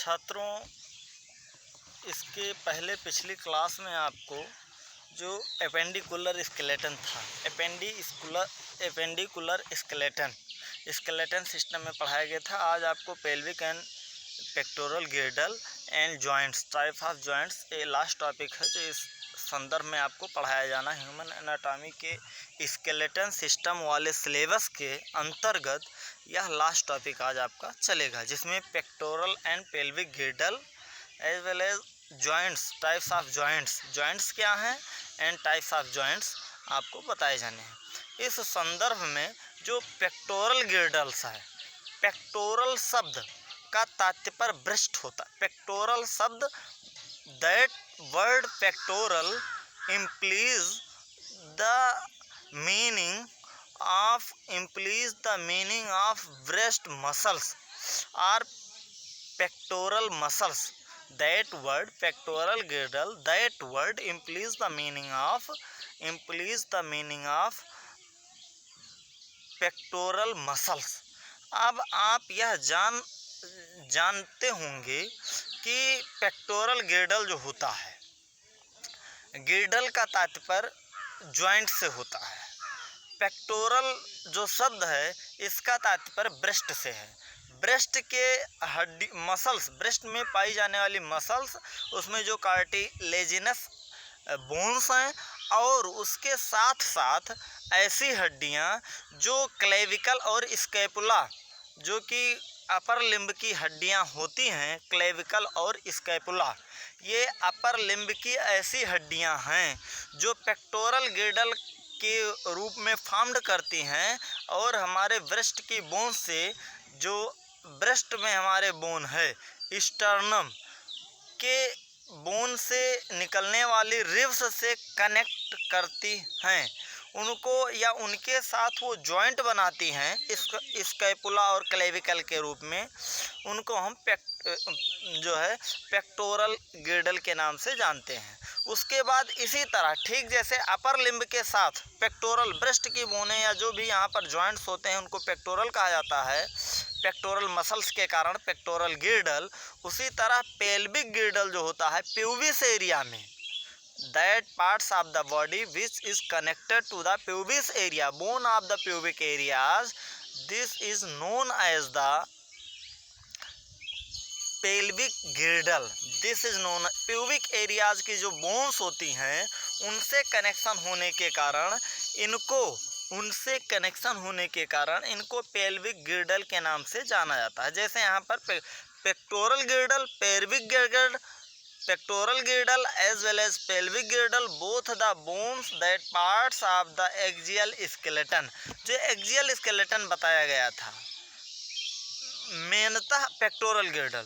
छात्रों, इसके पहले पिछली क्लास में आपको जो एपेंडिकुलर स्केलेटन था, एपेंडिकुलर स्केलेटन सिस्टम में पढ़ाया गया था। आज आपको pelvic and pectoral girdle and joints, type of joints, ये लास्ट टॉपिक है जो इस संदर्भ में आपको पढ़ाया जाना। ह्यूमन एनाटॉमी के स्केलेटन सिस्टम वाले सिलेबस के अंतर्गत यह लास्ट टॉपिक आज आपका चलेगा, जिसमें pectoral and pelvic girdle as well as joints, types of joints क्या हैं एंड टाइप्स ऑफ जॉइंट्स आपको बताए जाने हैं। इस संदर्भ में जो पेक्टोरल गिर्डल्स है, पेक्टोरल शब्द का तात्पर्य ब्रेस्ट होता है। पेक्टोरल शब्द, that word pectoral implies the meaning of breast muscles or pectoral muscles. That word pectoral girdle, that word implies the meaning of pectoral muscles. अब आप यह जानते होंगे कि पेक्टोरल गिर्डल जो होता है, गिर्डल का तात्पर्य जॉइंट से होता है। पेक्टोरल जो शब्द है इसका तात्पर्य ब्रेस्ट से है। ब्रेस्ट के हड्डी मसल्स, ब्रेस्ट में पाई जाने वाली मसल्स, उसमें जो कार्टिलेजिनस बोन्स हैं और उसके साथ साथ ऐसी हड्डियां जो क्लेविकल और स्कैपुला, जो कि अपर लिम्ब की हड्डियां होती हैं, क्लेविकल और स्कैपुला, ये अपर लिम्ब की ऐसी हड्डियां हैं जो पेक्टोरल गिर्डल के रूप में फॉर्म्ड करती हैं और हमारे ब्रेस्ट की बोन से, जो ब्रेस्ट में हमारे बोन है, स्टर्नम के बोन से निकलने वाली रिब्स से कनेक्ट करती हैं, उनको या उनके साथ वो जॉइंट बनाती हैं स्कैपुला और क्लेविकल के रूप में। उनको हम पेक्टोरल गिर्डल के नाम से जानते हैं। उसके बाद इसी तरह ठीक जैसे अपर लिम्ब के साथ पेक्टोरल, ब्रेस्ट की बोने या जो भी यहाँ पर जॉइंट्स होते हैं उनको पेक्टोरल कहा जाता है, पेक्टोरल मसल्स के कारण पेक्टोरल गिर्डल, उसी तरह पेल्विक गिर्डल जो होता है प्यूबिस एरिया में, that parts of the body which is connected to the pubis area, bone of the pubic areas, this is known as the pelvic girdle. This is known, pubic areas की जो bones होती हैं उनसे connection होने के कारण इनको pelvic girdle के नाम से जाना जाता है। जैसे यहाँ पर pectoral गिर्डल, pectoral girdle as well as pelvic girdle, both the bones that parts of the axial skeleton, जो axial skeleton बताया गया था, मेनतः पेक्टोरल गिर्डल,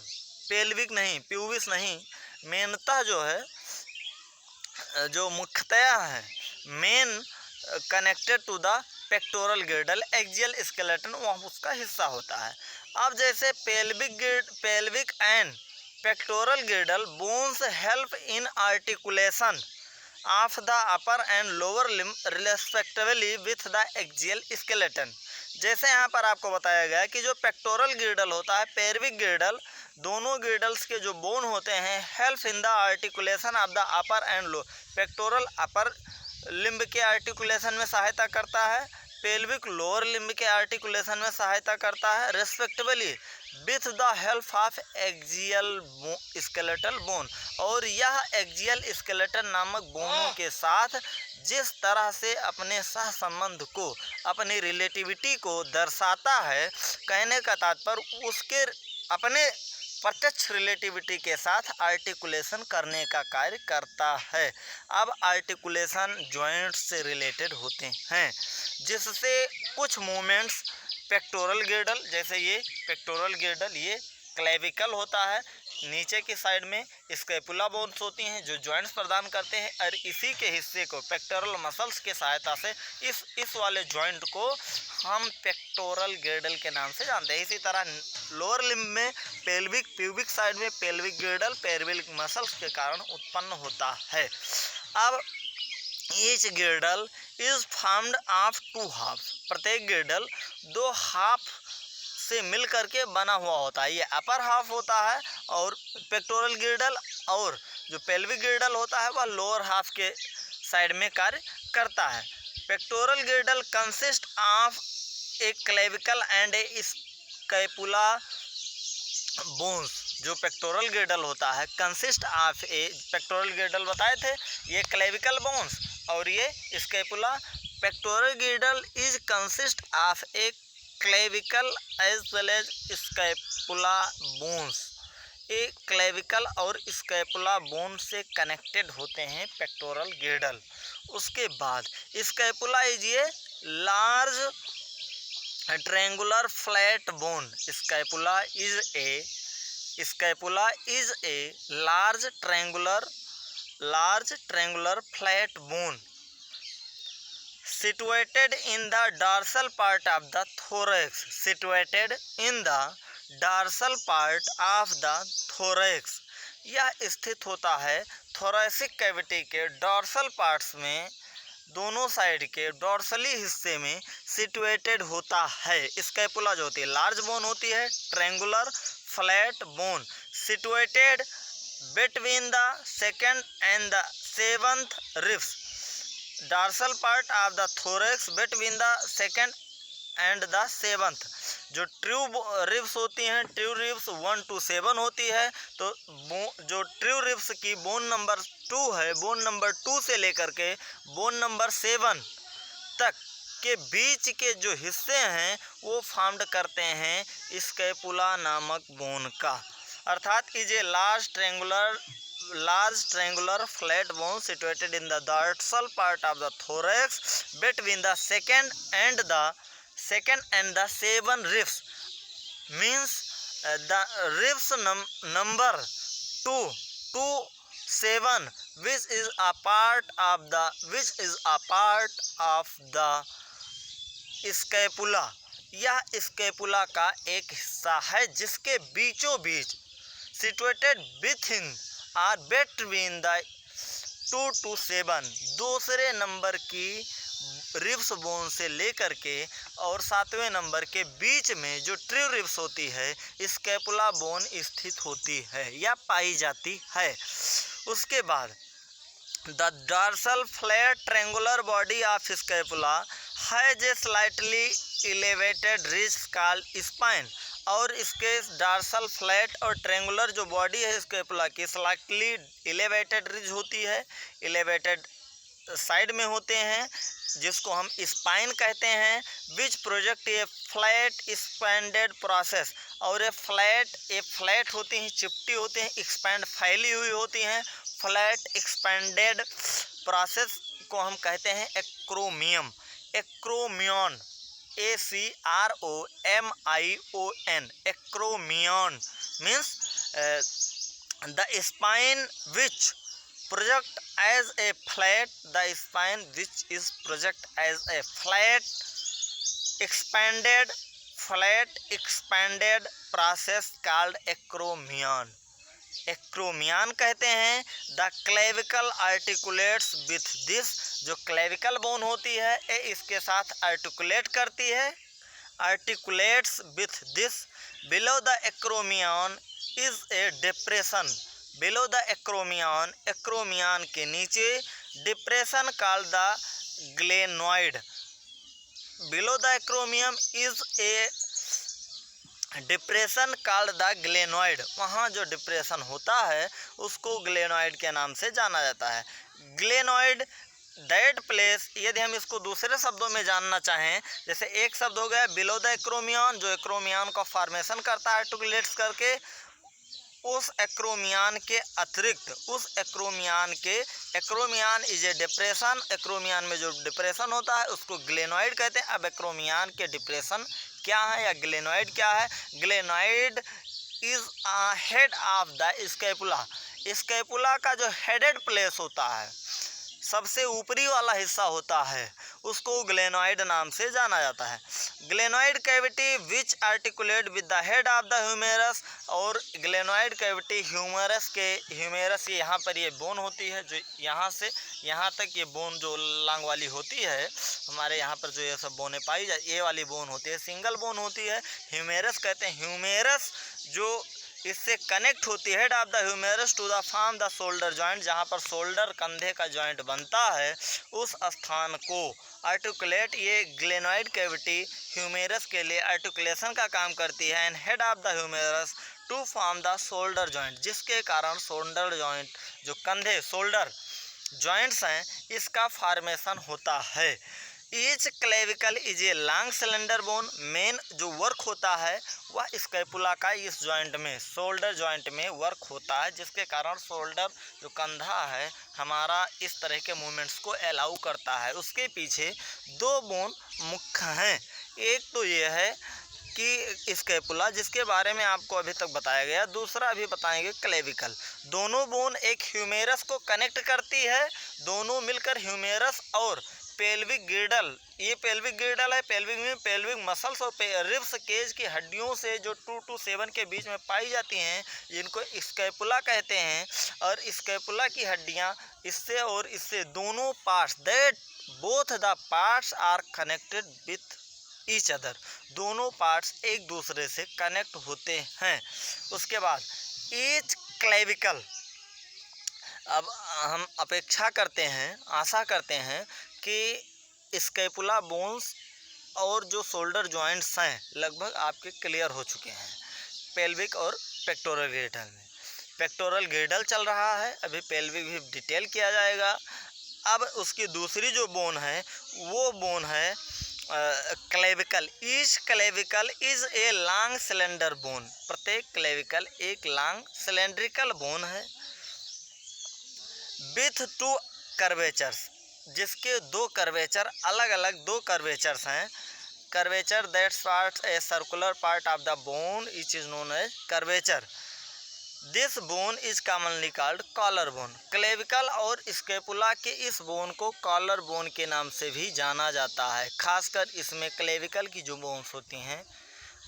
पेल्विक नहीं, प्यूबिस नहीं, मेनतः जो है, जो मुख्यतया है, main connected to the pectoral girdle, axial skeleton वह उसका हिस्सा होता है। अब जैसे pelvic and pectoral girdle bones help in articulation of the upper and lower limb respectively with the axial skeleton. जैसे यहाँ पर आपको बताया गया कि जो पेक्टोरल गिर्डल होता है, पेल्विक गिर्डल, दोनों गिर्डल्स के जो बोन होते हैं, help in the articulation of the upper and low, pectoral upper limb के आर्टिकुलेशन में सहायता करता है, पेल्विक लोअर लिम्ब के आर्टिकुलेशन में सहायता करता है, respectively with the help of axial skeletal bone. और यह एक्सियल स्केलेटन नामक बोनों के साथ जिस तरह से अपने सह संबंध को, अपनी रिलेटिविटी को दर्शाता है, कहने का तात्पर्य उसके अपने प्रत्यक्ष रिलेटिविटी के साथ आर्टिकुलेशन करने का कार्य करता है। अब आर्टिकुलेशन जॉइंट्स से रिलेटेड होते हैं, जिससे कुछ मूवमेंट्स पेक्टोरल गिर्डल, जैसे ये पेक्टोरल गिर्डल, ये क्लेविकल होता है, नीचे की साइड में स्कैपुला बोन्स होती हैं जो जॉइंट्स प्रदान करते हैं, और इसी के हिस्से को पेक्टोरल मसल्स के सहायता से इस वाले जॉइंट को हम पेक्टोरल गिर्डल के नाम से जानते हैं। इसी तरह लोअर लिम्ब में प्यूबिक साइड में पेल्विक गिर्डल पेल्विक मसल्स के कारण उत्पन्न होता है। अब each गिर्डल is formed of 2 half, प्रत्येक गिर्डल 2 हाफ से मिल करके बना हुआ होता है। ये अपर हाफ होता है और पेक्टोरल गिर्डल, और जो पेल्विक गिर्डल होता है वह लोअर हाफ के साइड में कार्य करता है। Pectoral girdle consist of a clavicle and a scapula bones. जो पेक्टोरल गिर्डल होता है consist of a, pectoral girdle बताए थे, ये क्लेविकल बोन्स और ये scapula. Pectoral girdle is consist of a clavicle as well as scapula bones. ये clavicle और स्कैपुला बोन से कनेक्टेड होते हैं पेक्टोरल गिर्डल। उसके बाद scapula is a large triangular flat bone. Scapula is a large triangular flat bone situated in the dorsal part of the thorax, situated in the dorsal part of the thorax। यह स्थित होता है thoracic cavity के dorsal parts में, दोनों side के dorsally हिस्से में सिचुएटेड होता है। स्कैपुला जो होती है लार्ज बोन होती है, triangular flat bone, situated between the second and the seventh ribs. Dorsal part of the thorax between the second and the seventh. जो ट्रू रिब्स होती हैं, ट्रू रिब्स 1 to 7 होती है, तो जो ट्रू रिब्स की बोन नंबर 2 है, bone number 2 से लेकर के बोन नंबर 7 तक के बीच के जो हिस्से हैं वो फॉर्म्ड करते हैं स्कैपुला नामक बोन का। अर्थात is a large triangular flat bone situated in the dorsal part of the thorax between the second and the 7 ribs, means the ribs number 2 to 7 which is a part of the scapula। यह scapula का एक हिस्सा है जिसके बीचों बीच situated within और between the 2 to 7 दूसरे number की रिब्स बोन से लेकर के और 7वें नंबर के बीच में जो ट्रू रिब्स होती है स्कैपुला बोन स्थित होती है या पाई जाती है। उसके बाद the dorsal flat triangular body of scapula has a slightly elevated ridge called spine. और इसके डॉर्सल फ्लैट और ट्रायंगुलर जो बॉडी है स्कैपुला की स्लाइटली एलिवेटेड रिज होती है, एलिवेटेड साइड में होते हैं जिसको हम स्पाइन कहते हैं। Which project a flat expanded process. और ये फ्लैट होती हैं, चिपटी होती हैं, एक्सपेंड फैली हुई होती हैं। फ्लैट एक्सपेंडेड प्रोसेस को हम कहते हैं एक्रोमियम, acromion, ACROMION, acromion means the spine which project as a flat, the spine which is project as a flat expanded process called acromion। Acromion कहते हैं। The clavicle articulates with this. जो clavicle bone होती है ये इसके साथ articulate करती है, articulates with this. Below the acromion is a depression. Below the acromion, acromion के नीचे depression called the glenoid. Below the एक्रोमियम is a depression called the glenoid. वहाँ जो डिप्रेशन होता है उसको ग्लेनॉइड के नाम से जाना जाता है। ग्लेनॉइड दैट प्लेस, यदि हम इसको दूसरे शब्दों में जानना चाहें, जैसे एक शब्द हो गया बिलो द एक्रोमियन, जो एक्रोमियन का फॉर्मेशन करता है आर्टिकुलेट्स करके। उस एक्रोमियन के अतिरिक्त acromion is a depression. Acromion में जो डिप्रेशन होता है उसको ग्लेनॉइड कहते हैं। अब एक्रोमियन के डिप्रेशन क्या है या ग्लेनॉइड क्या है? Glenoid is head of the scapula. Scapula का जो हेडेड प्लेस होता है, सबसे ऊपरी वाला हिस्सा होता है, उसको ग्लेनोइड नाम से जाना जाता है। Glenoid cavity which articulate with the head of the humerus, और ग्लेनोइड कैविटी ह्यूमेरस यहाँ पर ये बोन होती है, जो यहाँ से यहाँ तक ये बोन जो लांग वाली होती है, हमारे यहाँ पर जो ये सब बोनें पाई जाए, ये वाली बोन होती है, सिंगल बोन होती है, ह्यूमेरस कहते हैं। ह्यूमेरस जो इससे कनेक्ट होती है, head of the humerus to the form the shoulder joint, जहाँ पर शोल्डर कंधे का जॉइंट बनता है, उस स्थान को आर्टिकुलेट, ये ग्लेनोइड कैविटी ह्यूमेरस के लिए आर्टिकुलेशन का काम करती है। And head of the humerus to form the shoulder joint, जिसके कारण शोल्डर जॉइंट, जो कंधे शोल्डर जॉइंट्स हैं, इसका फॉर्मेशन होता है। Each clavicle is a long cylinder bone, main जो वर्क होता है वह स्कैपुला का इस जॉइंट में, शोल्डर जॉइंट में वर्क होता है, जिसके कारण शोल्डर जो कंधा है हमारा इस तरह के मूवमेंट्स को अलाउ करता है। उसके पीछे दो बोन मुख्य हैं, एक तो ये है कि स्कैपुला, जिसके बारे में आपको अभी तक बताया गया, दूसरा अभी बताएंगे क्लेविकल। दोनों बोन एक ह्यूमेरस को कनेक्ट करती है, दोनों मिलकर ह्यूमेरस और पेल्विक गिर्डल, ये पेल्विक गिर्डल है, पेल्विक मसल्स और रिब्स केज की हड्डियों से जो 2 to 7 के बीच में पाई जाती हैं, इनको स्कैपुला कहते हैं। और स्कैपुला की हड्डियां इससे और इससे दोनों parts, that both the parts are connected with each other, दोनों पार्ट्स एक दूसरे से कनेक्ट होते हैं। उसके बाद ईच क्लेविकल, अब हम अपेक्षा करते हैं, आशा करते हैं कि स्कैपुला बोन्स और जो शोल्डर जॉइंट्स हैं लगभग आपके क्लियर हो चुके हैं पेल्विक और पेक्टोरल गिर्डल में। पेक्टोरल गिर्डल चल रहा है, अभी पेल्विक भी डिटेल किया जाएगा। अब उसकी दूसरी जो बोन है वो बोन है clavicle. Each clavicle is a long cylinder bone, प्रत्येक क्लेविकल एक लॉन्ग सिलेंड्रिकल बोन है विथ 2 कर्वेचर्स, जिसके 2 कर्वेचर, अलग अलग 2 कर्वेचर्स हैं। Curvature that's part a circular part of the bone which is known as curvature. This bone is commonly called collar bone. Clavicle और scapula के इस bone को collar bone के नाम से भी जाना जाता है। खासकर इसमें क्लेविकल की जो बोन्स होती हैं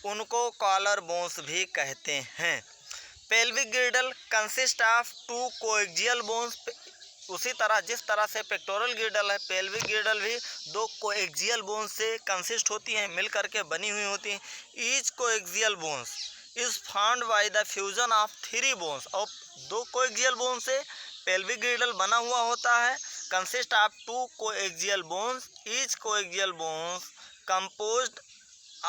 उनको कॉलर बोन्स भी कहते हैं। Pelvic गिर्डल consist of 2 coaxial bones, उसी तरह जिस तरह से पेक्टोरल गिर्डल है, पेल्विक गिर्डल भी 2 कोएक्सियल बोन्स से कंसिस्ट होती हैं, मिल करके बनी हुई होती हैं। Each coaxial bones is found by the fusion of 3 bones, और 2 कोएक्सियल बोन से पेल्विक गिर्डल बना हुआ होता है। Consist of 2 coaxial bones, each coaxial bones composed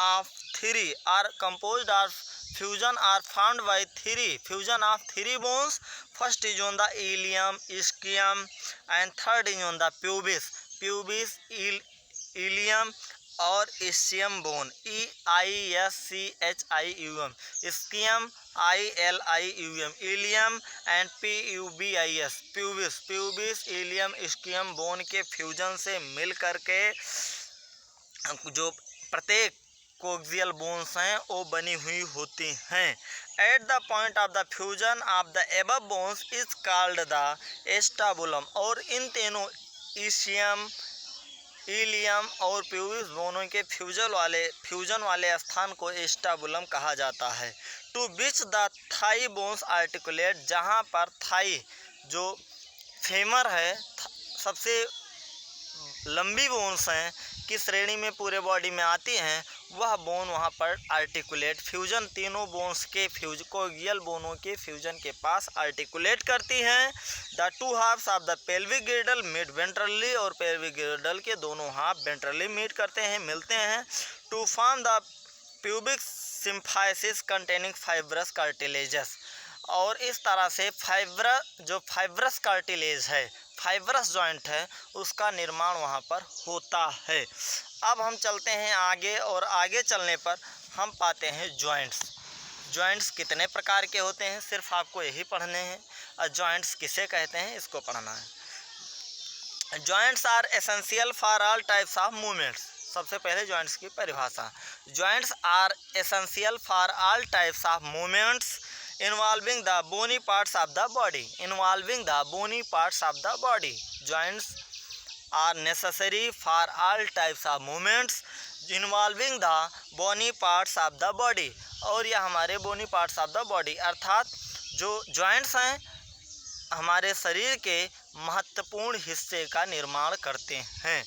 of 3 are composed of fusion are found by 3 fusion of 3 bones. First is on the ilium, ischium, and third is on the pubis, ilium और ischium bone, EISCHIUM, ischium ILIUM, ilium and pubis, ilium, ischium bone के fusion से मिल करके जो प्रत्येक coaxial bones हैं वो बनी हुई होती हैं। At the point of the fusion of the above bones is called the acetabulum, और इन तीनों ईशियम, इलियम और प्यूबिस बोनों के फ्यूजन वाले स्थान को एस्टाबुलम कहा जाता है। To which the thigh bones articulate, जहाँ पर थाई जो फेमर है, सबसे लंबी बोन्स हैं की श्रेणी में पूरे बॉडी में आती हैं, वह बोन वहाँ पर आर्टिकुलेट फ्यूजन, तीनों बोन्स के कोएक्सियल बोनों के फ्यूजन के पास आर्टिकुलेट करती हैं। The 2 halves of the pelvic girdle meet ventrally, और पेल्विक गिर्डल के दोनों हाफ वेंट्रली मीट करते हैं, मिलते हैं। To form the pubic symphysis containing fibrous cartilages, और इस तरह से फाइब्रस कार्टिलेज है, फाइब्रस जॉइंट है, उसका निर्माण वहाँ पर होता है। अब हम चलते हैं आगे, और आगे चलने पर हम पाते हैं जॉइंट्स। जॉइंट्स कितने प्रकार के होते हैं सिर्फ आपको यही पढ़ने हैं, और जॉइंट्स किसे कहते हैं इसको पढ़ना है। Joints are essential for all types of movements. सबसे पहले जॉइंट्स की परिभाषा, joints are essential for all types of movements involving the bony parts of the body, joints are necessary for all types of movements involving the bony parts of the body. और यह हमारे bony parts of the body अर्थात जो joints हैं हमारे शरीर के महत्वपूर्ण हिस्से का निर्माण करते हैं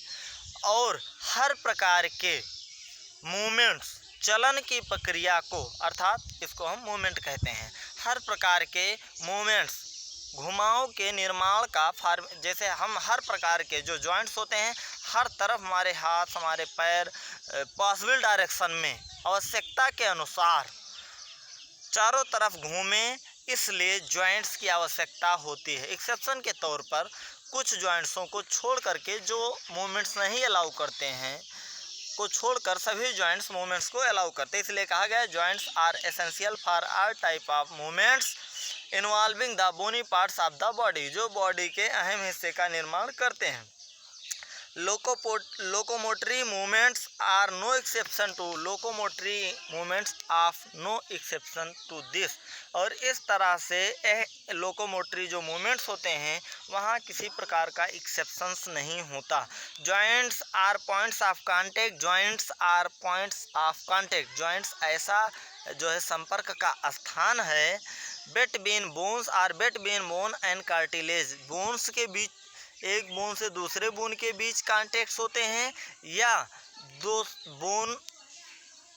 और हर प्रकार के मूवमेंट्स चलन की प्रक्रिया को अर्थात इसको हम मूवमेंट कहते हैं। हर प्रकार के मूवमेंट्स घुमाव के निर्माण का जैसे हम हर प्रकार के जो जॉइंट्स होते हैं हर तरफ हमारे हाथ हमारे पैर पॉसिबल डायरेक्शन में आवश्यकता के अनुसार चारों तरफ घूमें, इसलिए जॉइंट्स की आवश्यकता होती है। एक्सेप्शन के तौर पर कुछ जॉइंट्सों को छोड़ करके जो मूवमेंट्स नहीं अलाउ करते हैं को छोड़कर सभी जॉइंट्स मूवमेंट्स को अलाउ करते हैं। इसलिए कहा गया joints are essential for all type of movements involving the bony parts of the body, जो बॉडी के अहम हिस्से का निर्माण करते हैं। Locomotory movements are no exception to locomotory movements of no exception to this. और इस तरह से लोकोमोटरी जो मूवमेंट्स होते हैं वहाँ किसी प्रकार का एक्सेप्शंस नहीं होता। Joints are points of contact, joints are points of contact, joints ऐसा जो है संपर्क का स्थान है between bones or between bone and cartilage, bones के बीच एक बोन से दूसरे बोन के बीच कांटेक्ट्स होते हैं या दो बोन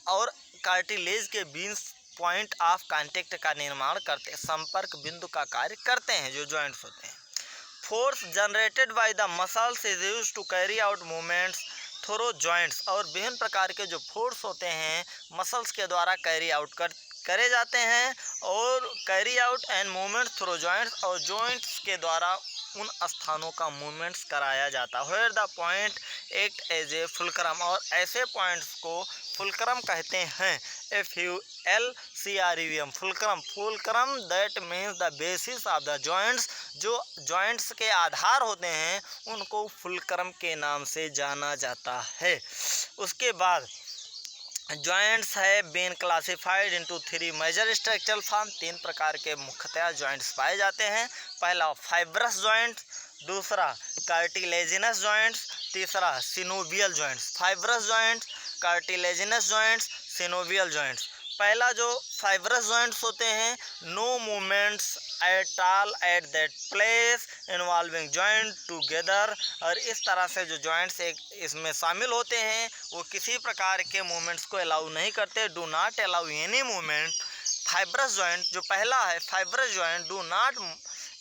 और कार्टिलेज के बीच पॉइंट ऑफ कांटेक्ट का निर्माण करते हैं, संपर्क बिंदु का कार्य करते हैं जो जॉइंट्स होते हैं। Force generated by the muscles is used to carry out movements through joints, और विभिन्न प्रकार के जो फोर्स होते हैं मसल्स के द्वारा कैरी आउट करे जाते हैं और carry out and movement through joints, और जॉइंट्स के द्वारा उन स्थानों का मूवमेंट्स कराया जाता है। Where the point act as a fulcrum, और ऐसे पॉइंट्स को फुलक्रम कहते हैं। FULCRUM fulcrum, fulcrum that means the basis of the joints, जो जॉइंट्स के आधार होते हैं उनको फुलक्रम के नाम से जाना जाता है। उसके बाद जॉइंट्स है been classified into 3 major structural form, 3 प्रकार के मुख्यतः जॉइंट्स पाए जाते हैं। पहला फाइब्रस जॉइंट्स, दूसरा कार्टिलेजिनस जॉइंट्स, तीसरा synovial joints. Fibrous joints, cartilaginous joints, synovial joints. पहला जो फाइब्रस जॉइंट्स होते हैं no movements at all at that place involving joint together, और इस तरह से जो जॉइंट्स एक इसमें शामिल होते हैं वो किसी प्रकार के मूवमेंट्स को अलाउ नहीं करते। Do not allow any movement. Fibrous joint जो पहला है fibrous joint do not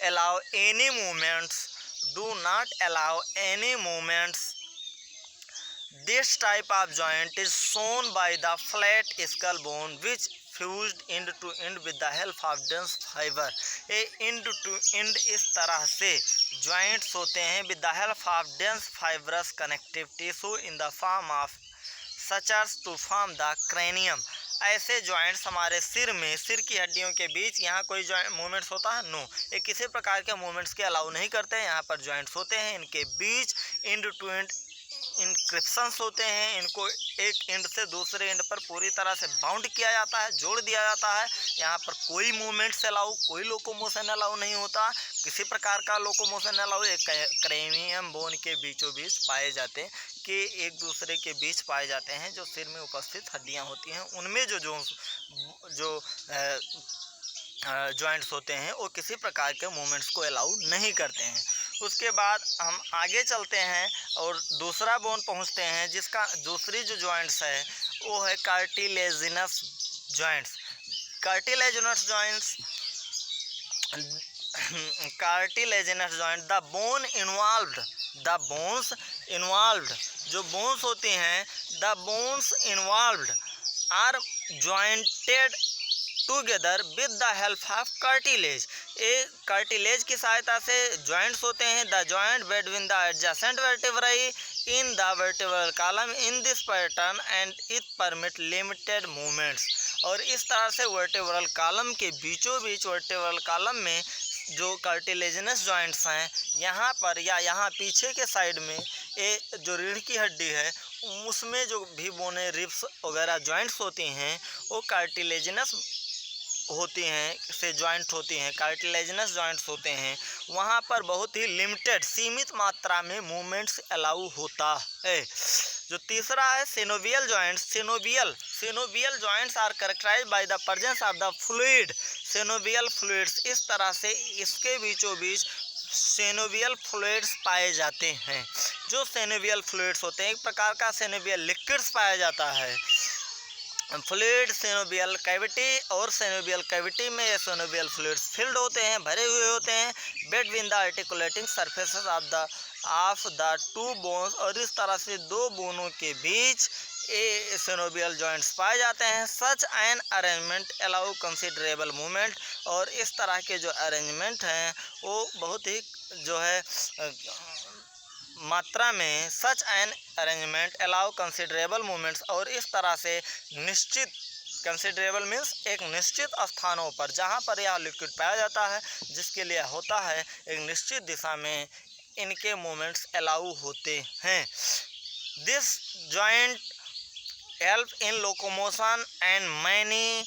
allow any movements, do not allow any movements. This type of joint is shown by the flat skull bone which fused end to end with the help of dense fiber। ये end to end इस तरह से joints होते हैं with the help of dense fibrous connective tissue in the form of sutures to form the cranium। ऐसे joints हमारे सिर में, सिर की हड्डियों के बीच यहाँ कोई जॉइंट मूवमेंट्स होता है? नो, ये किसी प्रकार के मूवमेंट्स के अलाउ नहीं करते हैं। यहाँ पर जॉइंट्स होते हैं, इनके बीच एंड टू एंड इंक्रिप्शंस होते हैं, इनको एक एंड से दूसरे एंड पर पूरी तरह से बाउंड किया जाता है, जोड़ दिया जाता है। यहाँ पर कोई मूवमेंट्स अलाउ, कोई लोकोमोशन अलाउ नहीं होता, किसी प्रकार का लोकोमोशन अलाउ। एक क्रेनियम बोन के बीचों बीच पाए जाते हैं कि एक दूसरे के बीच पाए जाते हैं जो सिर में उपस्थित हड्डियाँ होती हैं, उनमें जो जॉइंट्स होते हैं वो किसी प्रकार के मूवमेंट्स को अलाउ नहीं करते हैं। उसके बाद हम आगे चलते हैं और दूसरा बोन पहुंचते हैं जिसका दूसरी जो जॉइंट्स है वो है cartilaginous joints. Cartilaginous joints, cartilaginous joint the bone involved, the bones involved, जो बोन्स होती हैं the bones involved are jointed together with the help of cartilage. ये कार्टिलेज की सहायता से जॉइंट्स होते हैं। The joint between the adjacent vertebrae in the vertebral column in this pattern and it permit limited movements. और इस तरह से वर्टेब्रल कॉलम के बीचों बीच वर्टेब्रल कॉलम में जो कार्टिलेजिनस जॉइंट्स हैं यहाँ पर या यहाँ पीछे के साइड में ये जो रीढ़ की हड्डी है उसमें जो भी बोने रिब्स वगैरह जॉइंट्स होती हैं वो कार्टिलेजिनस होती हैं से जॉइंट होती हैं, कार्टिलेजिनस जॉइंट्स होते हैं। वहाँ पर बहुत ही लिमिटेड सीमित मात्रा में मूवमेंट्स अलाउ होता है। जो तीसरा है synovial joints. Synovial joints are characterized by the presence of the fluid synovial fluids. इस तरह से इसके बीचों बीच सिनोवियल फ्लूइड्स पाए जाते हैं। जो सिनोवियल फ्लूइड्स होते हैं, एक प्रकार का सिनोवियल लिक्विड्स पाया जाता है। फ्लूइड सिनोवियल कैविटी, और सिनोवियल कैविटी में ये सिनोवियल फ्लूइड्स फिल्ड होते हैं, भरे हुए होते हैं between the articulating surfaces of the two bones. और इस तरह से दो बोनों के बीच ये सिनोवियल जॉइंट्स पाए जाते हैं। Such an arrangement allow considerable movement. और इस तरह के जो अरेंजमेंट हैं वो बहुत ही जो है मात्रा में, such an arrangement allow considerable movements. और इस तरह से निश्चित, कंसिडरेबल मीन्स एक निश्चित स्थानों पर जहाँ पर यह लिक्विड पाया जाता है, जिसके लिए होता है एक निश्चित दिशा में इनके मूवमेंट्स अलाउ होते हैं। This joint help in locomotion and many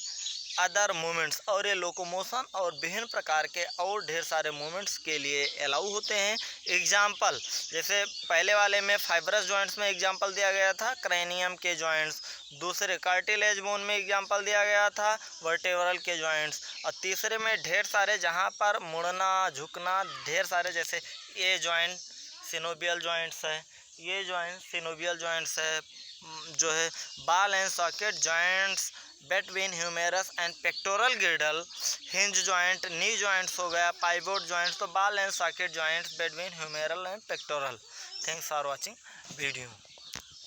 other movements. और ये लोकोमोशन और विभिन्न प्रकार के और ढेर सारे मूवमेंट्स के लिए अलाउ होते हैं। एग्जाम्पल, जैसे पहले वाले में फाइब्रस जॉइंट्स में एग्जाम्पल दिया गया था क्रैनियम के जॉइंट्स, दूसरे कार्टिलेज बोन में एग्जाम्पल दिया गया था वर्टेब्रल के जॉइंट्स, और तीसरे में ढेर सारे जहाँ पर मुड़ना झुकना ढेर सारे, जैसे ये जॉइंट सिनोवियल जॉइंट्स है, ये जॉइंट सिनोवियल जॉइंट्स है, जो है ball and socket joints between humerus and pectoral girdle, hinge joint, knee joints हो गया, पाइवोट जॉइंट्स, तो ball and socket joints between humeral and pectoral. Thanks for watching video.